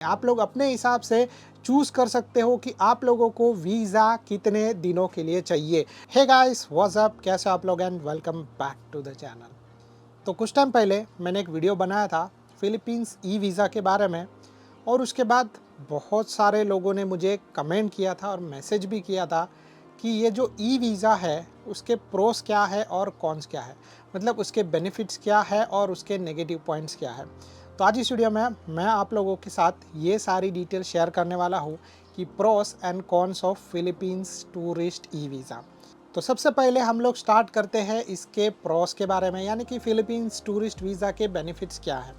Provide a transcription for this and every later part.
आप लोग अपने हिसाब से चूज़ कर सकते हो कि आप लोगों को वीज़ा कितने दिनों के लिए चाहिए। हे गाइस, व्हाट्स अप, कैसे आप लोग and welcome back to the channel. तो कुछ टाइम पहले मैंने एक वीडियो बनाया था फिलीपींस ई वीज़ा के बारे में, और उसके बाद बहुत सारे लोगों ने मुझे कमेंट किया था और मैसेज भी किया था कि ये जो ई वीज़ा है उसके प्रोस क्या है और कॉन्स क्या है, मतलब उसके बेनिफिट्स क्या है और उसके नेगेटिव पॉइंट्स क्या है। तो आज इस वीडियो में मैं आप लोगों के साथ ये सारी डिटेल शेयर करने वाला हूँ कि pros and cons of Philippines tourist e visa. तो सबसे पहले हम लोग स्टार्ट करते हैं इसके प्रोस के बारे में, यानी कि फिलीपींस टूरिस्ट वीज़ा के बेनिफिट्स क्या है।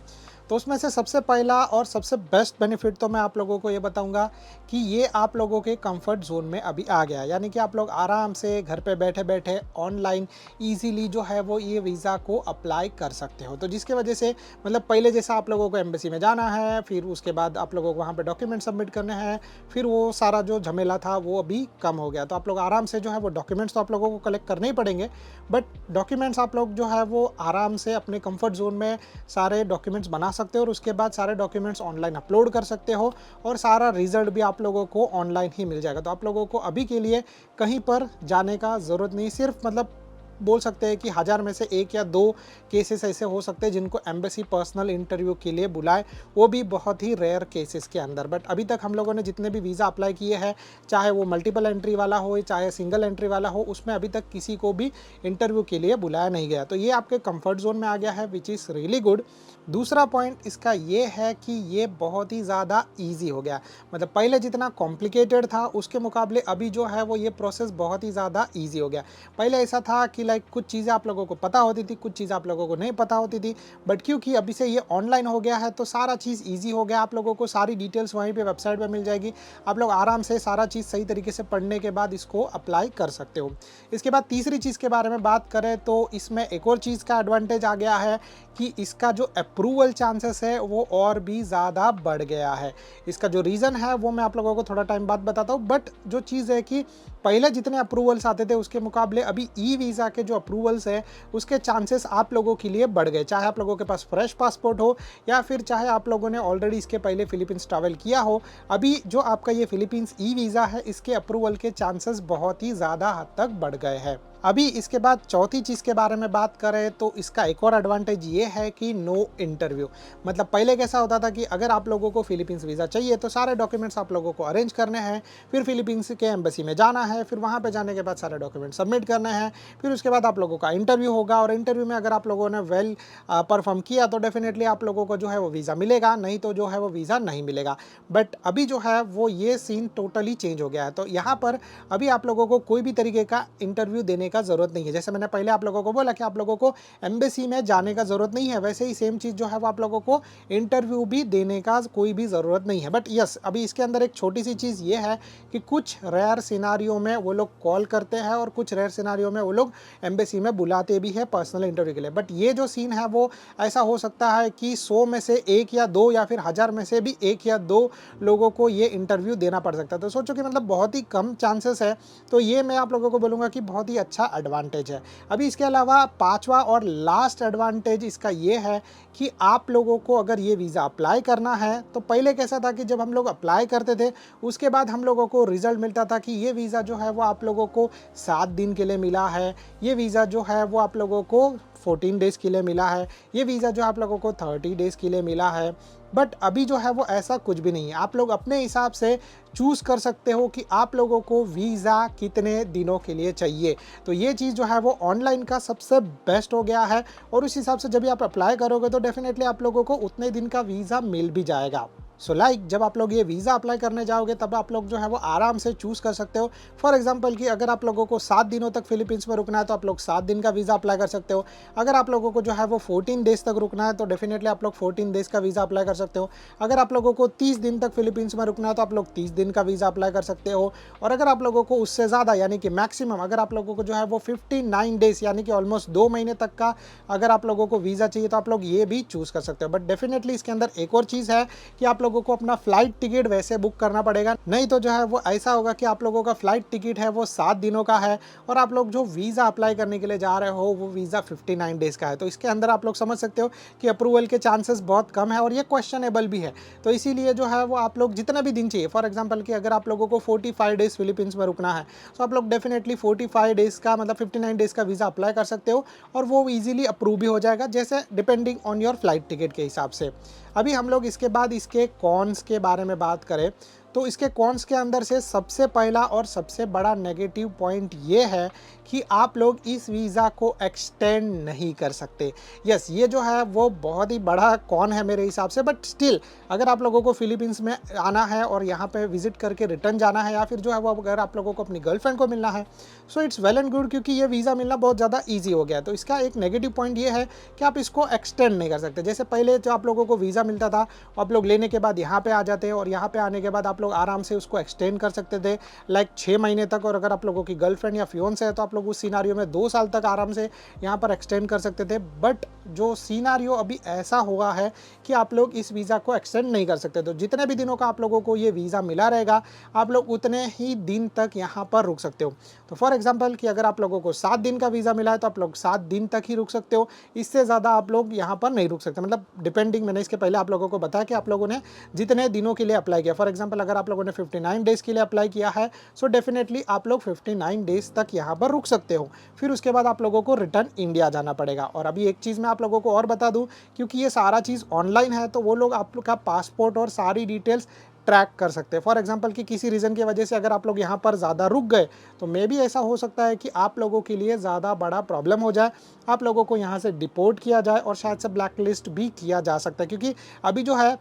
तो उसमें से सबसे पहला और सबसे बेस्ट बेनिफिट तो मैं आप लोगों को ये बताऊंगा कि ये आप लोगों के कंफर्ट जोन में अभी आ गया, यानी कि आप लोग आराम से घर पे बैठे बैठे ऑनलाइन इजीली जो है वो ये वीज़ा को अप्लाई कर सकते हो। तो जिसकी वजह से मतलब पहले जैसा आप लोगों को एम्बेसी में जाना है, फिर उसके बाद आप लोगों को वहाँ पे डॉक्यूमेंट सबमिट करने हैं, फिर वो सारा जो झमेला था वो अभी कम हो गया। तो आप लोग आराम से जो है वो डॉक्यूमेंट्स तो आप लोगों को कलेक्ट करने ही पड़ेंगे, बट डॉक्यूमेंट्स आप लोग जो है वो आराम से अपने कंफर्ट जोन में सारे डॉक्यूमेंट्स बना सकते हो और उसके बाद सारे डॉक्यूमेंट्स ऑनलाइन अपलोड कर सकते हो और सारा रिजल्ट भी आप लोगों को ऑनलाइन ही मिल जाएगा। तो आप लोगों को अभी के लिए कहीं पर जाने का ज़रूरत नहीं, सिर्फ मतलब बोल सकते हैं कि 1000 में से 1 या 2 केसेस ऐसे हो सकते हैं जिनको एम्बेसी पर्सनल इंटरव्यू के लिए बुलाए, वो भी बहुत ही रेयर केसेस के अंदर। बट अभी तक हम लोगों ने जितने भी वीज़ा अप्लाई किए हैं, चाहे वो मल्टीपल एंट्री वाला हो चाहे सिंगल एंट्री वाला हो, उसमें अभी तक किसी को भी इंटरव्यू के लिए बुलाया नहीं गया। तो ये आपके कंफर्ट जोन में आ गया है, विच इज़ रियली गुड। दूसरा पॉइंट इसका ये है कि ये बहुत ही ज़्यादा ईजी हो गया, मतलब पहले जितना कॉम्प्लिकेटेड था उसके मुकाबले अभी जो है वो ये प्रोसेस बहुत ही ज़्यादा ईजी हो गया। पहले ऐसा था कि लाइक कुछ चीज़ें आप लोगों को पता होती थी, कुछ चीज़ें आप लोगों को नहीं पता होती थी, बट क्योंकि अभी से ये ऑनलाइन हो गया है तो सारा चीज़ ईजी हो गया। आप लोगों को सारी डिटेल्स वहीं पे वेबसाइट पे मिल जाएगी, आप लोग आराम से सारा चीज़ सही तरीके से पढ़ने के बाद इसको अप्लाई कर सकते हो। इसके बाद तीसरी चीज़ के बारे में बात करें तो इसमें एक और चीज़ का एडवांटेज आ गया है कि इसका जो अप्रूवल चांसेस है वो और भी ज़्यादा बढ़ गया है। इसका जो रीज़न है वो मैं आप लोगों को थोड़ा टाइम बाद बताता हूँ, बट जो चीज़ है कि पहले जितने अप्रूवल्स आते थे उसके मुकाबले अभी ई वीज़ा के जो अप्रूवल्स है उसके चांसेस आप लोगों के लिए बढ़ गए, चाहे आप लोगों के पास फ्रेश पासपोर्ट हो या फिर चाहे आप लोगों ने ऑलरेडी इसके पहले फिलीपींस ट्रैवल किया हो। अभी जो आपका ये फिलीपींस ई वीज़ा है इसके अप्रूवल के चांसेस बहुत ही ज़्यादा हद तक बढ़ गए हैं। अभी इसके बाद चौथी चीज़ के बारे में बात करें तो इसका एक और एडवांटेज ये है कि नो इंटरव्यू। मतलब पहले कैसा होता था कि अगर आप लोगों को फिलीपींस वीज़ा चाहिए तो सारे डॉक्यूमेंट्स आप लोगों को अरेंज करने हैं, फिर फिलीपींस के एम्बेसी में जाना है, फिर वहाँ पे जाने के बाद सारे डॉक्यूमेंट सबमिट करने हैं, फिर उसके बाद आप लोगों का इंटरव्यू होगा और इंटरव्यू में अगर आप लोगों ने वेल परफॉर्म किया तो डेफिनेटली आप लोगों को जो है वो वीज़ा मिलेगा, नहीं तो जो है वो वीज़ा नहीं मिलेगा। बट अभी जो है वो ये सीन टोटली चेंज हो गया है। तो यहाँ पर अभी आप लोगों को कोई भी तरीके का इंटरव्यू देने का ज़रूरत नहीं है। जैसे मैंने पहले आप लोगों को बोला कि आप लोगों को एम्बेसी में जाने का ज़रूरत नहीं है, वैसे ही सेम चीज़ जो है वो आप लोगों को इंटरव्यू भी देने का कोई भी ज़रूरत नहीं है। बट यस, अभी इसके अंदर एक छोटी सी चीज़ ये है कि कुछ रेयर सिनारियो में वो लोग कॉल करते हैं और कुछ रेयर सिनारियो में वो लोग एम्बेसी में बुलाते भी है पर्सनल इंटरव्यू के लिए। बट ये जो सीन है वो ऐसा हो सकता है कि 100 में से 1 या 2 या फिर 1000 में से भी 1 या 2 लोगों को ये इंटरव्यू देना पड़ सकता है। तो सोचो कि मतलब बहुत ही कम चांसेस है। तो ये मैं आप लोगों को बोलूँगा कि बहुत ही अच्छा एडवांटेज है। अभी इसके अलावा पाँचवा और लास्ट एडवांटेज इसका ये है कि आप लोगों को अगर ये वीज़ा अप्लाई करना है तो पहले कैसा था कि जब हम लोग अप्लाई करते थे उसके बाद हम लोगों को रिजल्ट मिलता था कि ये वीज़ा जो है वो आप लोगों को 7 दिन के लिए मिला है, ये वीज़ा जो है वो आप लोगों को 14 डेज़ के लिए मिला है, ये वीज़ा जो आप लोगों को 30 डेज़ के लिए मिला है। बट अभी जो है वो ऐसा कुछ भी नहीं है। आप लोग अपने हिसाब से चूज़ कर सकते हो कि आप लोगों को वीज़ा कितने दिनों के लिए चाहिए। तो ये चीज़ जो है वो ऑनलाइन का सबसे बेस्ट हो गया है और उस हिसाब से जब भी आप अप्लाई करोगे तो डेफिनेटली आप लोगों को उतने दिन का वीज़ा मिल भी जाएगा। सो लाइक जब आप लोग ये वीज़ा अप्लाई करने जाओगे तब आप लोग जो है वो आराम से चूज़ कर सकते हो। फॉर एग्जांपल कि अगर आप लोगों को 7 दिनों तक फिलीपींस में रुकना है तो आप लोग 7 दिन का वीज़ा अप्लाई कर सकते हो। अगर आप लोगों को जो है वो 14 डेज़ तक रुकना है तो डेफिनेटली आप लोग 14 डेज़ का वीज़ा अप्लाई कर सकते हो। अगर आप लोगों को 30 दिन तक फिलीपींस में रुकना है तो आप लोग 30 दिन का वीज़ा अप्लाई कर सकते हो। और अगर आप लोगों को उससे ज़्यादा यानी कि मैक्सिमम अगर आप लोगों को जो है वो 59 डेज़ यानी कि ऑलमोस्ट 2 महीने तक का अगर आप लोगों को वीज़ा चाहिए तो आप लोग ये भी चूज़ कर सकते हो। बट डेफिनेटली इसके अंदर एक और चीज़ है कि आप लोगों लोगों को अपना फ्लाइट टिकट वैसे बुक करना पड़ेगा, नहीं तो जो है वो ऐसा होगा कि आप लोगों का फ्लाइट टिकट है वो 7 दिनों का है और आप लोग जो वीज़ा अप्लाई करने के लिए जा रहे हो वो वीज़ा 59 डेज़ का है। तो इसके अंदर आप लोग समझ सकते हो कि अप्रूवल के चांसेस बहुत कम है और ये क्वेश्चनेबल भी है। तो इसीलिए जो है वो आप लोग जितना भी दिन चाहिए, फॉर एग्जांपल कि अगर आप लोगों को 45 डेज़ फिलीपींस में रुकना है तो आप लोग डेफिनेटली 45 डेज़ का मतलब 59 डेज़ का वीज़ा अप्लाई कर सकते हो और वो ईजिली अप्रूव भी हो जाएगा, जैसे depending on your flight ticket के हिसाब से। अभी हम लोग इसके बाद इसके कॉन्स के बारे में बात करें तो इसके कॉन्स के अंदर से सबसे पहला और सबसे बड़ा नेगेटिव पॉइंट ये है कि आप लोग इस वीज़ा को एक्सटेंड नहीं कर सकते। यस, ये जो है वो बहुत ही बड़ा कॉन है मेरे हिसाब से, बट स्टिल अगर आप लोगों को फिलीपींस में आना है और यहाँ पे विजिट करके रिटर्न जाना है या फिर जो है वो अगर आप लोगों को अपनी गर्लफ्रेंड को मिलना है, so it's well and good, क्योंकि ये वीज़ा मिलना बहुत ज़्यादा ईजी हो गया है। तो इसका एक नेगेटिव पॉइंट ये है कि आप इसको एक्सटेंड नहीं कर सकते। जैसे पहले जो आप लोगों को वीज़ा मिलता था, आप लोग लेने के बाद यहाँ पे आ जाते और यहाँ पे आने के बाद आप लोग आराम से उसको एक्सटेंड कर सकते थे लाइक 6 महीने तक, और अगर आप लोगों की गर्लफ्रेंड या फियोन्से है तो आप लोग उस सिनारियो में 2 साल तक आराम से यहाँ पर एक्सटेंड कर सकते थे। बट जो सिनारियो अभी ऐसा हुआ है कि आप लोग इस वीज़ा को एक्सटेंड नहीं कर सकते। तो जितने भी दिनों का आप लोगों को ये वीज़ा मिला रहेगा आप लोग उतने ही दिन तक यहाँ पर रुक सकते हो। तो फॉर एग्जांपल कि अगर आप लोगों को 7 दिन का वीज़ा मिला है तो आप लोग 7 दिन तक ही रुक सकते हो, इससे ज़्यादा आप लोग यहाँ पर नहीं रुक सकते। मतलब डिपेंडिंग, मैंने इसके पहले आप लोगों को बताया कि आप लोगों ने जितने दिनों के लिए अप्लाई किया, फॉर एग्जांपल अगर आप लोगों ने 59 डेज़ के लिए अप्लाई किया है सो डेफिनेटली आप लोग 59 डेज़ तक यहाँ पर रुक सकते हो। फिर उसके बाद आप लोगों को रिटर्न इंडिया जाना पड़ेगा। और अभी एक चीज़ मैं आप लोगों को और बता दूं, क्योंकि ये सारा चीज़ ऑनलाइन है तो वो लोग आप लोग का पासपोर्ट और सारी डिटेल्स ट्रैक कर सकते हैं। फॉर एग्जांपल कि किसी रीज़न की वजह से अगर आप लोग यहाँ पर ज़्यादा रुक गए तो मे भी ऐसा हो सकता है कि आप लोगों के लिए ज़्यादा बड़ा प्रॉब्लम हो जाए, आप लोगों को यहाँ से डिपोर्ट किया जाए और शायद से ब्लैक लिस्ट भी किया जा सकता है, क्योंकि अभी जो है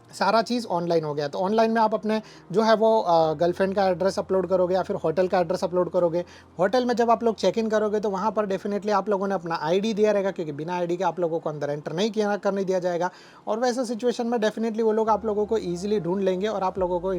सारा चीज़ ऑनलाइन हो गया। तो ऑनलाइन में आप अपने जो है वो गर्लफ्रेंड का एड्रेस अपलोड करोगे या फिर होटल का एड्रेस अपलोड करोगे। होटल में जब आप लोग चेक इन करोगे तो वहाँ पर डेफिनेटली आप लोगों ने अपना आईडी दिया रहेगा, क्योंकि बिना आईडी के आप लोगों को अंदर एंटर नहीं किया करने दिया जाएगा। और वैसे सिचुएशन में डेफिनेटली वो लोग आप लोगों को ईजिली ढूंढ लेंगे और आप लोगों को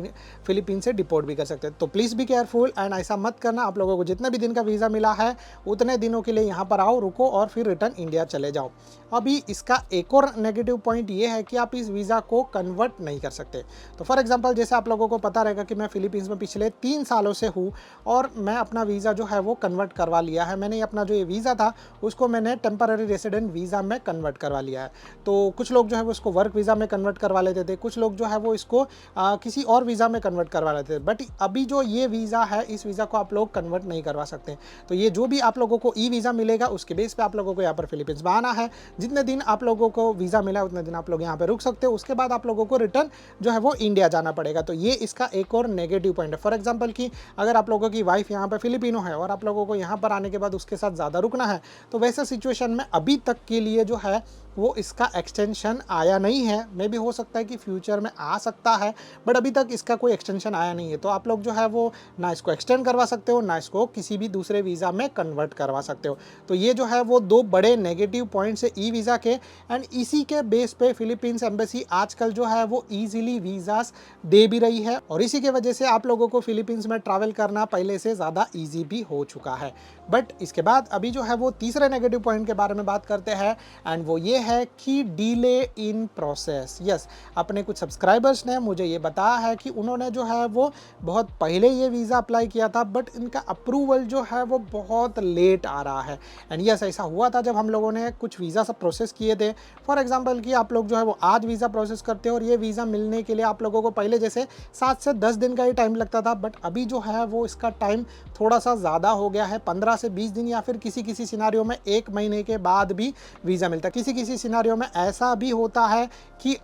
फिलीपींस से डिपोर्ट भी कर सकते हैं। तो प्लीज़ बी केयरफुल एंड ऐसा मत करना। आप लोगों को जितने भी दिन का वीज़ा मिला है उतने दिनों के लिए यहाँ पर आओ, रुको और फिर रिटर्न इंडिया चले जाओ। अभी इसका एक और नेगेटिव पॉइंट ये है कि आप इस वीज़ा को कन्वर्ट नहीं कर सकते। तो फॉर एग्जांपल जैसे आप लोगों को पता रहेगा कि मैं फिलीपींस में पिछले 3 सालों से हूँ और मैं अपना वीज़ा जो है वो कन्वर्ट करवा लिया है। मैंने अपना जो ये वीज़ा था उसको मैंने टेम्पररी रेसिडेंट वीज़ा में कन्वर्ट करवा लिया है। तो कुछ लोग जो है वो इसको वर्क वीज़ा में कन्वर्ट करवा लेते थे, कुछ लोग जो है वो इसको किसी और वीज़ा में कन्वर्ट करवा लेते थे। बट अभी जो ये वीज़ा है इस वीज़ा को आप लोग कन्वर्ट नहीं करवा सकते। तो ये जो भी आप लोगों को ई वीज़ा मिलेगा उसके बेस पे आप लोगों को यहाँ पर फिलीपींस में आना है। जितने दिन आप लोगों को वीज़ा मिला उतने दिन आप लोग यहाँ पे रुक सकते हो, उसके बाद आप लोगों को रिटर्न जो है वो इंडिया जाना पड़ेगा। तो ये इसका एक और नेगेटिव पॉइंट है। फॉर एग्जांपल कि अगर आप लोगों की वाइफ यहाँ पे फिलिपिनो है और आप लोगों को यहाँ पर आने के बाद उसके साथ ज़्यादा रुकना है तो वैसे सिचुएशन में अभी तक के लिए जो है वो इसका एक्सटेंशन आया नहीं है। मे भी हो सकता है कि फ्यूचर में आ सकता है, बट अभी तक इसका कोई एक्सटेंशन आया नहीं है। तो आप लोग जो है वो ना इसको एक्सटेंड करवा सकते हो ना इसको किसी भी दूसरे वीज़ा में कन्वर्ट करवा सकते हो। तो ये जो है वो 2 बड़े नेगेटिव पॉइंट्स है ई वीज़ा के। एंड इसी के बेस पे फिलीपींस एम्बेसी आजकल जो है वो ईजिली वीज़ास दे भी रही है और इसी के वजह से आप लोगों को फिलीपींस में ट्रैवल करना पहले से ज़्यादा ईजी भी हो चुका है। बट इसके बाद अभी जो है वो तीसरे नेगेटिव पॉइंट के बारे में बात करते हैं एंड वो ये है कि डिले इन प्रोसेस। यस, अपने कुछ सब्सक्राइबर्स ने मुझे ये बताया है कि उन्होंने जो है वो बहुत पहले ये वीज़ा अप्लाई किया था बट इनका अप्रूवल जो है वो बहुत लेट आ रहा है। एंड यस, ऐसा हुआ था जब हम लोगों ने कुछ वीज़ा सब प्रोसेस किए थे। फॉर एग्जांपल कि आप लोग जो है वो आज वीज़ा प्रोसेस करते हो और ये वीज़ा मिलने के लिए आप लोगों को पहले जैसे 7 से 10 दिन का ही टाइम लगता था, बट अभी जो है वो इसका टाइम थोड़ा सा ज़्यादा हो गया है, 15 से 20 दिन या फिर किसी किसी सिनारियों में 1 महीने के बाद भी वीज़ा मिलता है। किसी किसी सिनारियों में ऐसा भी होता है कि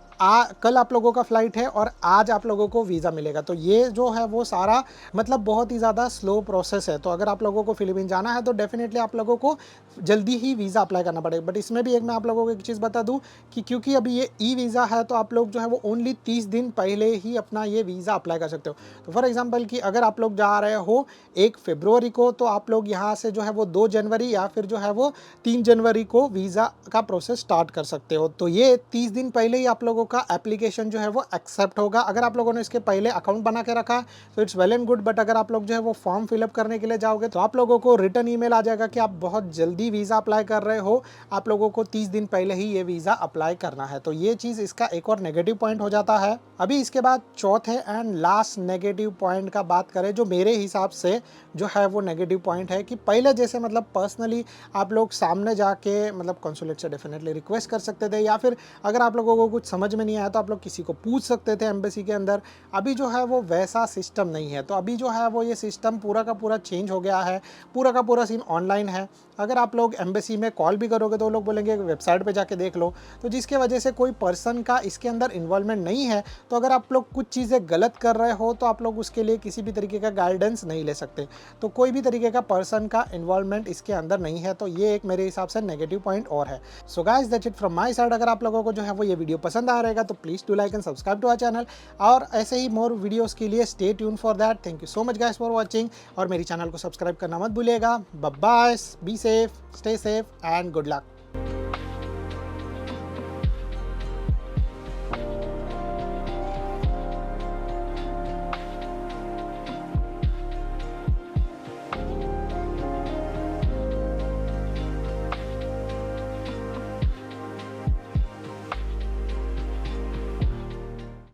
कल आप लोगों का फ्लाइट है और आज आप लोगों को वीज़ा मिलेगा। तो ये जो है वो सारा मतलब बहुत ही ज़्यादा स्लो प्रोसेस है। तो अगर आप लोगों को फिलीपींस जाना है तो डेफिनेटली आप लोगों को जल्दी ही वीज़ा अप्लाई करना पड़ेगा। बट इसमें भी एक मैं आप लोगों को एक चीज़ बता दूं कि क्योंकि अभी ये ई वीज़ा है तो आप लोग जो है वो ओनली 30 दिन पहले ही अपना ये वीज़ा अप्लाई कर सकते हो। तो फॉर एग्जाम्पल कि अगर आप लोग जा रहे हो 1 फरवरी को तो आप लोग यहाँ से जो है वो 2 जनवरी या फिर जो है वो 3 जनवरी को वीज़ा का प्रोसेस स्टार्ट कर सकते हो। तो ये 30 दिन पहले ही आप लोगों का एप्लीकेशन जो है वो एक्सेप्ट होगा। अगर आप लोगों ने इसके पहले अकाउंट बना के रखा है तो it's well and good, but अगर आप लोग जो है वो फॉर्म फिलअप करने के लिए जाओगे तो आप लोगों को रिटर्न ईमेल आ जाएगा कि आप बहुत जल्दी वीज़ा अप्लाई कर रहे हो, आप लोगों को 30 दिन पहले ही ये वीज़ा अप्लाई करना है। तो ये चीज़ इसका एक और नेगेटिव पॉइंट हो जाता है। अभी इसके बाद चौथे एंड लास्ट नेगेटिव पॉइंट का बात करें, जो मेरे हिसाब से जो है वो नेगेटिव पॉइंट है कि पहले जैसे मतलब पर्सनली आप लोग सामने जाके मतलब कंसुलेट से डेफिनेटली रिक्वेस्ट कर सकते थे, या फिर अगर आप लोगों को कुछ समझ में नहीं आया तो आप लोग किसी को पूछ सकते थे एम्बेसी के अंदर। अभी जो है वो वैसा सिस्टम नहीं है। तो अभी जो है वो ये सिस्टम पूरा का पूरा चेंज हो गया है, पूरा का पूरा सीन ऑनलाइन है। अगर आप लोग एम्बेसी में कॉल भी करोगे तो वो लोग बोलेंगे वेबसाइट पे जाके देख लो, तो जिसके वजह से कोई पर्सन का इसके अंदर इन्वॉल्वमेंट नहीं है। तो अगर आप लोग कुछ चीज़ें गलत कर रहे हो तो आप लोग उसके लिए किसी भी तरीके का गाइडेंस नहीं ले सकते। तो कोई भी तरीके का पर्सन का इन्वॉल्वमेंट इसके अंदर नहीं है। तो ये एक मेरे हिसाब से नेगेटिव पॉइंट और है। So guys that's it from my side. अगर आप लोगों को जो है वो ये वीडियो पसंद आ रहेगा तो please do like and subscribe to our channel, और ऐसे ही मोर वीडियोस के लिए stay tune for that. Thank you so much guys for watching, और मेरी चैनल को सब्सक्राइब करना मत भूलिएगा। Bye bye, be safe, stay safe and good luck.